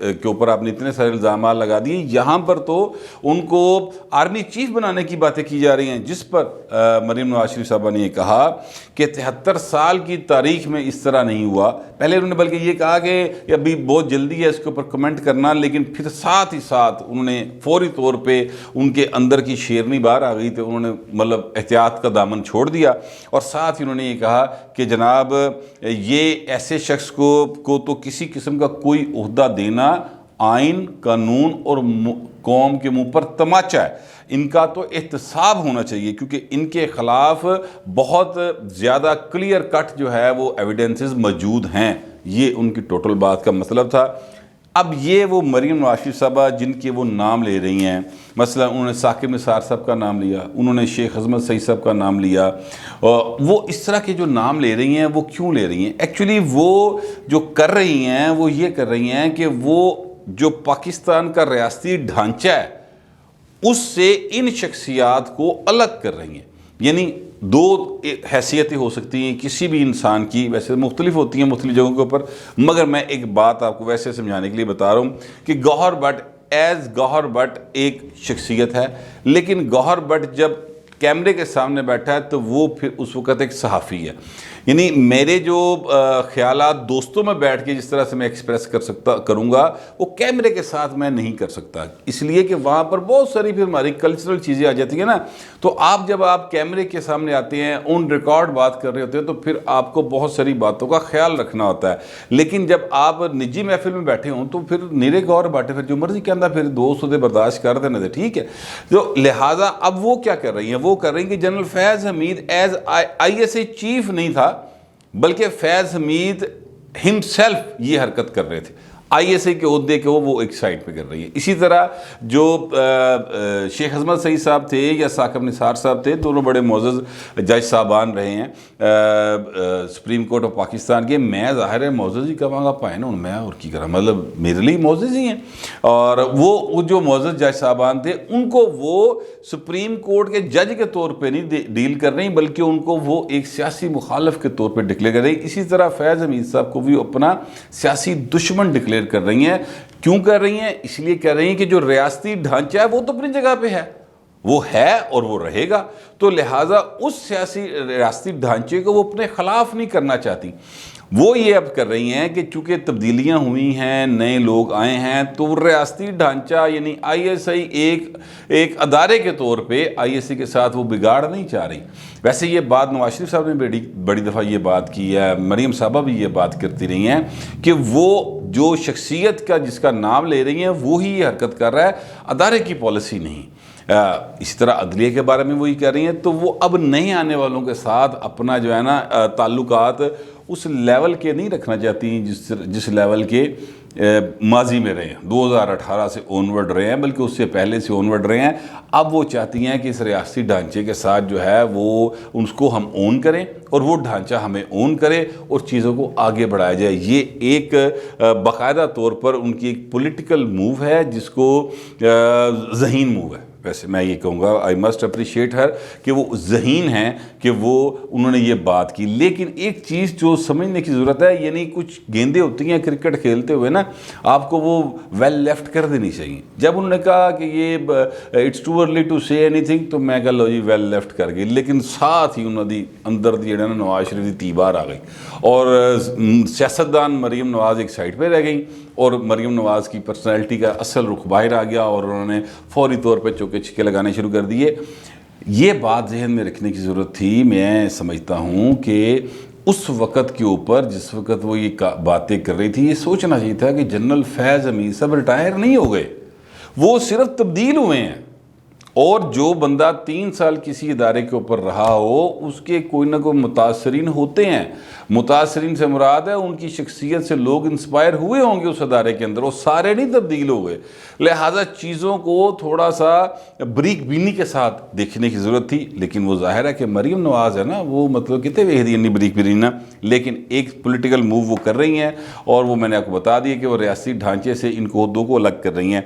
کے اوپر آپ نے اتنے سارے الزامات لگا دیے، یہاں پر تو ان کو آرمی چیف بنانے کی باتیں کی جا رہی ہیں، جس پر مریم نواز شریف صاحبہ نے یہ کہا کہ 73 سال کی تاریخ میں اس طرح نہیں ہوا۔ پہلے انہوں نے بلکہ یہ کہا کہ ابھی بہت جلدی ہے اس کے اوپر کمنٹ کرنا، لیکن پھر ساتھ ہی ساتھ انہوں نے فوری طور پہ ان کے اندر کی شیرنی باہر آ گئی، تو انہوں نے مطلب احتیاط کا دامن چھوڑ دیا، اور ساتھ ہی انہوں نے یہ کہا کہ جناب یہ ایسے شخص کو تو کسی قسم کا کوئی عہدہ دینا آئین، قانون اور قوم کے منہ پر تماچا ہے، ان کا تو احتساب ہونا چاہیے، کیونکہ ان کے خلاف بہت زیادہ کلیئر کٹ جو ہے وہ ایویڈنسز موجود ہیں۔ یہ ان کی ٹوٹل بات کا مطلب تھا۔ اب یہ وہ مریم نواز شریف صاحبہ جن کے وہ نام لے رہی ہیں، مثلا انہوں نے ثاقب نثار صاحب کا نام لیا، انہوں نے شیخ عظمت سعید صاحب کا نام لیا، وہ اس طرح کے جو نام لے رہی ہیں وہ کیوں لے رہی ہیں؟ ایکچولی وہ جو کر رہی ہیں وہ یہ کر رہی ہیں کہ وہ جو پاکستان کا ریاستی ڈھانچہ ہے اس سے ان شخصیات کو الگ کر رہی ہیں۔ یعنی دو حیثیتیں ہو سکتی ہیں کسی بھی انسان کی، ویسے مختلف ہوتی ہیں مختلف جگہوں کے اوپر، مگر میں ایک بات آپ کو ویسے سمجھانے کے لیے بتا رہا ہوں کہ گوہر بٹ ایک شخصیت ہے، لیکن گوہر بٹ جب کیمرے کے سامنے بیٹھا ہے تو وہ پھر اس وقت ایک صحافی ہے۔ یعنی میرے جو خیالات دوستوں میں بیٹھ کے جس طرح سے میں ایکسپریس کروں گا وہ کیمرے کے ساتھ میں نہیں کر سکتا، اس لیے کہ وہاں پر بہت ساری پھر ہماری کلچرل چیزیں آ جاتی ہیں نا۔ تو آپ جب آپ کیمرے کے سامنے آتے ہیں، آن ریکارڈ بات کر رہے ہوتے ہیں، تو پھر آپ کو بہت ساری باتوں کا خیال رکھنا ہوتا ہے، لیکن جب آپ نجی محفل میں بیٹھے ہوں تو پھر نیرے گور بیٹھے، پھر جو مرضی کہنا پھر دوست ہوتے برداشت کر دینا تھے، ٹھیک ہے۔ تو لہٰذا اب وہ کیا کر رہی ہیں؟ وہ کر رہی ہیں کہ general Faiz Hamid as I S A chief نہیں تھا، بلکہ فیض حمید ہمسیلف یہ حرکت کر رہے تھے، آئی ایس اے کے عہدے کے وہ ایک سائٹ پہ کر رہی ہے۔ اسی طرح جو شیخ عظمت سعید صاحب تھے یا ثاقب نثار صاحب تھے، دونوں بڑے معزز جج صاحبان رہے ہیں سپریم کورٹ آف پاکستان کے۔ میں ظاہر ہے معزز ہی کہاں گا پائے نا، میں اور کی کرا، مطلب میرے لیے معزز ہی ہیں۔ اور وہ جو معزز جج صاحبان تھے ان کو وہ سپریم کورٹ کے جج کے طور پہ نہیں ڈیل کر رہی، بلکہ ان کو وہ ایک سیاسی مخالف کے طور پہ ڈکلیئر کر رہی۔ اسی طرح فیض حمید صاحب کو بھی اپنا سیاسی دشمن ڈکلیئر کر رہی ہیں۔ کیوں کر رہی ہیں؟ اس لیے کر رہی ہیں کہ جو ریاستی ڈھانچہ ہے وہ تو اپنی جگہ پہ ہے، وہ ہے اور وہ رہے گا، تو لہٰذا اس سیاسی ریاستی ڈھانچے کو وہ اپنے خلاف نہیں کرنا چاہتی۔ وہ یہ اب کر رہی ہیں کہ چونکہ تبدیلیاں ہوئی ہیں، نئے لوگ آئے ہیں، تو ریاستی ڈھانچہ یعنی آئی ایس آئی ایک ادارے کے طور پہ آئی ایس آئی کے ساتھ وہ بگاڑ نہیں چاہ رہی۔ ویسے یہ بات نواز شریف صاحب نے بڑی دفعہ یہ بات کی ہے، مریم صاحبہ بھی یہ بات کرتی رہی ہیں کہ وہ جو شخصیت کا جس کا نام لے رہی ہیں وہی یہ حرکت کر رہا ہے، ادارے کی پالیسی نہیں۔ اسی طرح عدلیہ کے بارے میں وہی کہہ رہی ہیں، تو وہ اب نئے آنے والوں کے ساتھ اپنا جو ہے نا تعلقات اس لیول کے نہیں رکھنا چاہتی ہیں جس لیول کے ماضی میں رہے ہیں، 2018 سے اونورڈ رہے ہیں، بلکہ اس سے پہلے سے اونورڈ رہے ہیں۔ اب وہ چاہتی ہیں کہ اس ریاستی ڈھانچے کے ساتھ جو ہے وہ اس کو ہم اون کریں اور وہ ڈھانچہ ہمیں اون کرے اور چیزوں کو آگے بڑھایا جائے۔ یہ ایک باقاعدہ طور پر ان کی ایک پولیٹیکل موو ہے جس کو ذہین موو ہے۔ ویسے میں یہ کہوں گا آئی مسٹ اپریشیٹ ہر کہ وہ ذہین ہیں کہ انہوں نے یہ بات کی، لیکن ایک چیز جو سمجھنے کی ضرورت ہے، یعنی کچھ گیندیں ہوتی ہیں کرکٹ کھیلتے ہوئے نا، آپ کو وہ ویل لیفٹ کر دینی چاہیے۔ جب انہوں نے کہا کہ یہ اٹس ٹو ارلی ٹو سے اینی تھنگ، تو میں کہا لو جی ویل لیفٹ کر گئی، لیکن ساتھ ہی انہوں نے اندر دی نا نواز شریف دی تیبار آ گئی اور سیاستدان مریم نواز ایک سائڈ پہ رہ گئی اور مریم نواز کی پرسنالٹی کا اصل رخ باہر آ گیا اور انہوں نے فوری طور پہ چوکے چھکے لگانے شروع کر دیے۔ یہ بات ذہن میں رکھنے کی ضرورت تھی۔ میں سمجھتا ہوں کہ اس وقت کے اوپر جس وقت وہ یہ باتیں کر رہی تھی، یہ سوچنا چاہیے تھا کہ جنرل فیض حمید صاحب ریٹائر نہیں ہو گئے، وہ صرف تبدیل ہوئے ہیں، اور جو بندہ 3 سال کسی ادارے کے اوپر رہا ہو اس کے کوئی نہ کوئی متاثرین ہوتے ہیں۔ متاثرین سے مراد ہے ان کی شخصیت سے لوگ انسپائر ہوئے ہوں گے اس ادارے کے اندر، وہ سارے نہیں تبدیل ہو گئے۔ لہٰذا چیزوں کو تھوڑا سا بریک بینی کے ساتھ دیکھنے کی ضرورت تھی، لیکن وہ ظاہر ہے کہ مریم نواز ہے نا، وہ مطلب کتنے ویدی نہیں بریک بینی نا، لیکن ایک پولیٹیکل موو وہ کر رہی ہیں، اور وہ میں نے آپ کو بتا دیا کہ وہ ریاستی ڈھانچے سے ان کو دو کو الگ کر رہی ہیں۔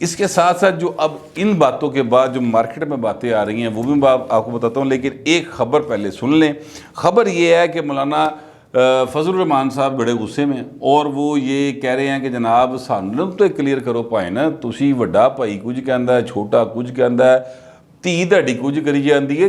اس کے ساتھ ساتھ جو اب ان باتوں کے بعد جو مارکیٹ میں باتیں آ رہی ہیں وہ بھی میں آپ کو بتاتا ہوں، لیکن ایک خبر پہلے سن لیں۔ خبر یہ ہے کہ مولانا فضل الرحمان صاحب بڑے غصے میں ہیں اور وہ یہ کہہ رہے ہیں کہ جناب سانوں تو کلیئر کرو بھائی نا تسی وڈا بھائی کچھ کہندا ہے چھوٹا کچھ کہندا ہے ਧੀ ਤੁਹਾਡੀ ਕੁਝ ਕਰੀ ਜਾਂਦੀ ਹੈ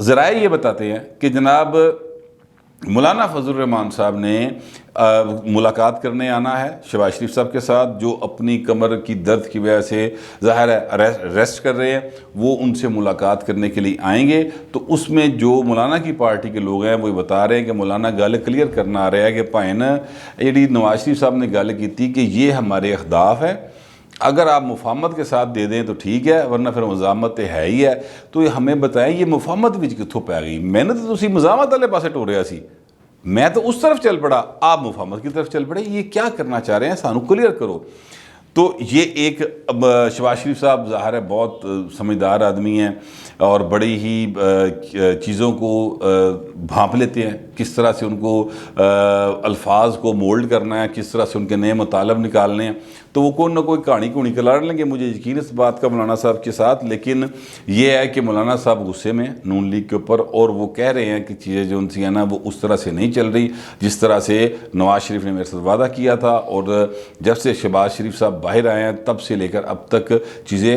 ذرائع یہ بتاتے ہیں کہ جناب مولانا فضل الرحمان صاحب نے ملاقات کرنے آنا ہے شہباز شریف صاحب کے ساتھ جو اپنی کمر کی درد کی وجہ سے ظاہر ہے ریسٹ کر رہے ہیں، وہ ان سے ملاقات کرنے کے لیے آئیں گے۔ تو اس میں جو مولانا کی پارٹی کے لوگ ہیں وہ بتا رہے ہیں کہ مولانا گل کلیئر کرنا آ رہا ہے کہ بھائی نا جی نواز شریف صاحب نے گل کی تھی کہ یہ ہمارے اہداف ہے، اگر آپ مفاہمت کے ساتھ دے دیں تو ٹھیک ہے ورنہ پھر مزاحمت ہے ہی ہے۔ تو یہ ہمیں بتائیں یہ مفاہمت بھی کتوں پی گئی؟ میں نے تو تسی مزاحمت والے پاسے ٹوریا سی، میں تو اس طرف چل پڑا، آپ مفاہمت کی طرف چل پڑے، یہ کیا کرنا چاہ رہے ہیں سانو کلیئر کرو۔ تو یہ ایک شہباز شریف صاحب ظاہر ہے بہت سمجھدار آدمی ہیں اور بڑی ہی چیزوں کو بھانپ لیتے ہیں، کس طرح سے ان کو الفاظ کو مولڈ کرنا ہے، کس طرح سے ان کے نئے مطالب نکالنے ہیں۔ تو وہ کوئی نہ کوئی کہانی کلار لیں گے، مجھے یقین اس بات کا مولانا صاحب کے ساتھ، لیکن یہ ہے کہ مولانا صاحب غصے میں نون لیگ کے اوپر اور وہ کہہ رہے ہیں کہ چیزیں جو ان سے ہیں نا وہ اس طرح سے نہیں چل رہی جس طرح سے نواز شریف نے میرے ساتھ وعدہ کیا تھا، اور جب سے شہباز شریف صاحب باہر آئے ہیں تب سے لے کر اب تک چیزیں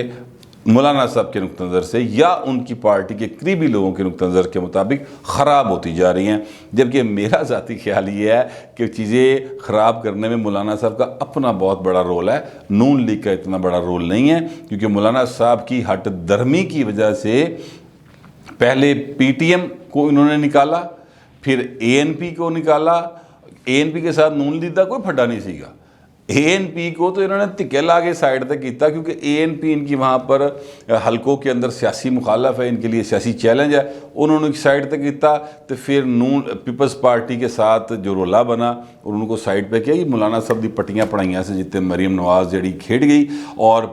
مولانا صاحب کے نقطہ نظر سے یا ان کی پارٹی کے قریبی لوگوں کے نقطہ نظر کے مطابق خراب ہوتی جا رہی ہیں۔ جبکہ میرا ذاتی خیال یہ ہے کہ چیزیں خراب کرنے میں مولانا صاحب کا اپنا بہت بڑا رول ہے، نون لیگ کا اتنا بڑا رول نہیں ہے، کیونکہ مولانا صاحب کی ہٹ درمی کی وجہ سے پہلے پی ٹی ایم کو انہوں نے نکالا، پھر اے این پی کو نکالا، اے این پی کے ساتھ نون لیگ کا کوئی پھڈا نہیں سی گا، اے این پی کو تو انہوں نے دھکے لا کے سائڈ تک کیتا کیونکہ اے این پی ان کی وہاں پر حلقوں کے اندر سیاسی مخالف ہے، ان کے لیے سیاسی چیلنج ہے، انہوں نے سائڈ تک کیتا۔ تو پھر نون پیپلز پارٹی کے ساتھ جو رولا بنا اور ان کو سائڈ پہ کیا، یہ مولانا صاحب دی پٹیاں پڑھائیاں سے جتنے مریم نواز جڑی کھیڑ گئی اور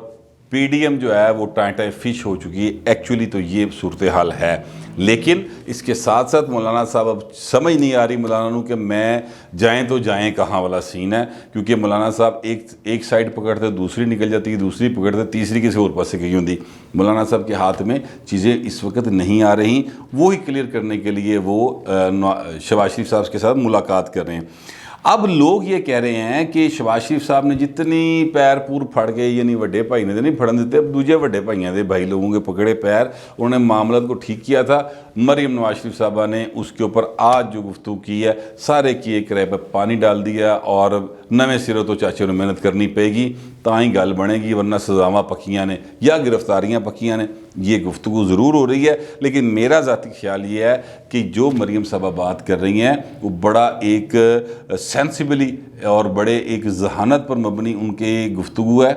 پی ڈی ایم جو ہے وہ ٹائیں فش ہو چکی ہے۔ ایکچولی تو یہ صورتحال ہے، لیکن اس کے ساتھ ساتھ مولانا صاحب اب سمجھ نہیں آ رہی مولانا کہ میں جائیں تو جائیں کہاں والا سین ہے، کیونکہ مولانا صاحب ایک سائڈ پکڑتے دوسری نکل جاتی، دوسری پکڑتے تیسری کسی اور پاس سے گئی ہوندی۔ مولانا صاحب کے ہاتھ میں چیزیں اس وقت نہیں آ رہی، وہی کلیئر کرنے کے لیے وہ شہباز شریف صاحب کے ساتھ ملاقات کر رہے ہیں۔ اب لوگ یہ کہہ رہے ہیں کہ شہباز شریف صاحب نے جتنی پیر پور پھڑ گئے، یعنی وڈے بھائی نے تو نہیں پھڑن دیتے، دوجے وڈے بھائیاں دے بھائی لوگوں کے پکڑے پیر، انہوں نے معاملات کو ٹھیک کیا تھا۔ مریم نواز شریف صاحبہ نے اس کے اوپر آج جو گفتگو کی ہے سارے کی ایک رائے پہ پانی ڈال دیا، اور نویں سروں تو چاچے نے محنت کرنی پے گی تاں گل بنے گی، ورنہ سزاواں پکیاں نے یا گرفتاریاں پکیاں نے۔ یہ گفتگو ضرور ہو رہی ہے، لیکن میرا ذاتی خیال یہ ہے کہ جو مریم صاحبہ بات کر رہی ہیں وہ بڑا ایک سینسیبلی اور بڑے ایک ذہانت پر مبنی ان کے گفتگو ہے۔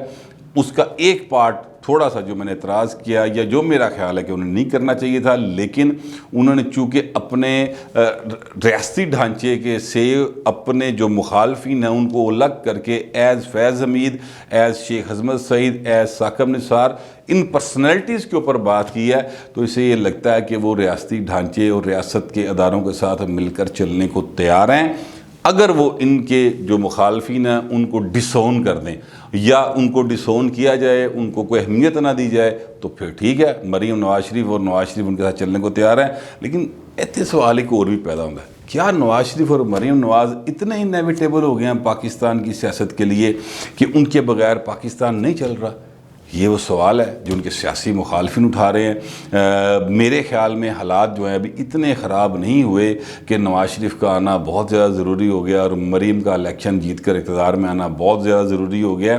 اس کا ایک پارٹ تھوڑا سا جو میں نے اعتراض کیا یا جو میرا خیال ہے کہ انہیں نہیں کرنا چاہیے تھا، لیکن انہوں نے چونکہ اپنے ریاستی ڈھانچے کے سے اپنے جو مخالفین ہیں ان کو الگ کر کے ایز فیض حمید، ایز شیخ عظمت سعید، ایز ثاقب نثار، ان پرسنالٹیز کے اوپر بات کی ہے، تو اسے یہ لگتا ہے کہ وہ ریاستی ڈھانچے اور ریاست کے اداروں کے ساتھ مل کر چلنے کو تیار ہیں۔ اگر وہ ان کے جو مخالفین ہیں ان کو ڈسون کر دیں یا ان کو ڈسون کیا جائے، ان کو کوئی اہمیت نہ دی جائے، تو پھر ٹھیک ہے، مریم نواز شریف اور نواز شریف ان کے ساتھ چلنے کو تیار ہیں۔ لیکن ایتھے سوال ایک اور بھی پیدا ہوتا ہے، کیا نواز شریف اور مریم نواز اتنے انیویٹیبل ہو گئے ہیں پاکستان کی سیاست کے لیے کہ ان کے بغیر پاکستان نہیں چل رہا؟ یہ وہ سوال ہے جو ان کے سیاسی مخالفین اٹھا رہے ہیں۔ میرے خیال میں حالات جو ہیں ابھی اتنے خراب نہیں ہوئے کہ نواز شریف کا آنا بہت زیادہ ضروری ہو گیا اور مریم کا الیکشن جیت کر اقتدار میں آنا بہت زیادہ ضروری ہو گیا،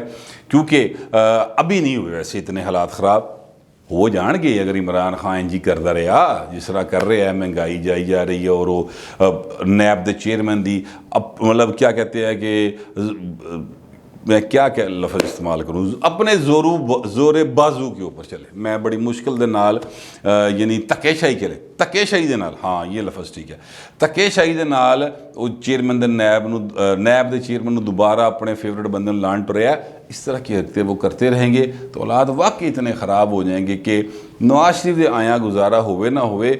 کیونکہ ابھی نہیں ہوئے ویسے اتنے حالات خراب ہو جان گے اگر عمران خان جی کرتا رہا جس طرح کر رہے ہیں، مہنگائی جائی جا رہی ہے، اور وہ نیب دے چیئرمین دی مطلب کیا کہتے ہیں کہ میں کیا لفظ استعمال کروں، اپنے زور بازو کے اوپر چلے، میں بڑی مشکل دے نال یعنی تکے شاہی چلے، تکے شاہی دے نال، ہاں یہ لفظ ٹھیک ہے، تکے شاہی دے نال وہ چیئرمین دے نیب دے چیئرمین دوبارہ اپنے فیورٹ بندے لان ٹریا، اس طرح کی حرکتیں وہ کرتے رہیں گے تو حالات واقعی اتنے خراب ہو جائیں گے کہ نواز شریف دے آیاں گزارا ہوئے نہ ہوئے،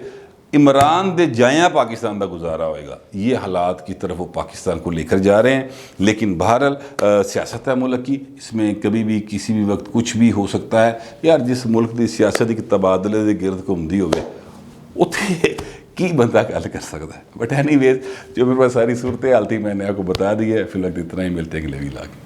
عمران دے جائیاں پاکستان دا گزارا ہوئے گا۔ یہ حالات کی طرف وہ پاکستان کو لے کر جا رہے ہیں، لیکن بہرحال سیاست ہے ملک کی، اس میں کبھی بھی کسی بھی وقت کچھ بھی ہو سکتا ہے۔ یار جس ملک دی سیاست ایک تبادلے دے گرد گھومدی ہوئے اتنے کی بندہ گل کر سکتا ہے. بٹ اینی ویز جو میرے پاس ساری صورت حال تھی میں نے آپ کو بتا دی ہے. فی الوقت اتنا ہی، ملتے ہیں اگلے ویلاگ میں.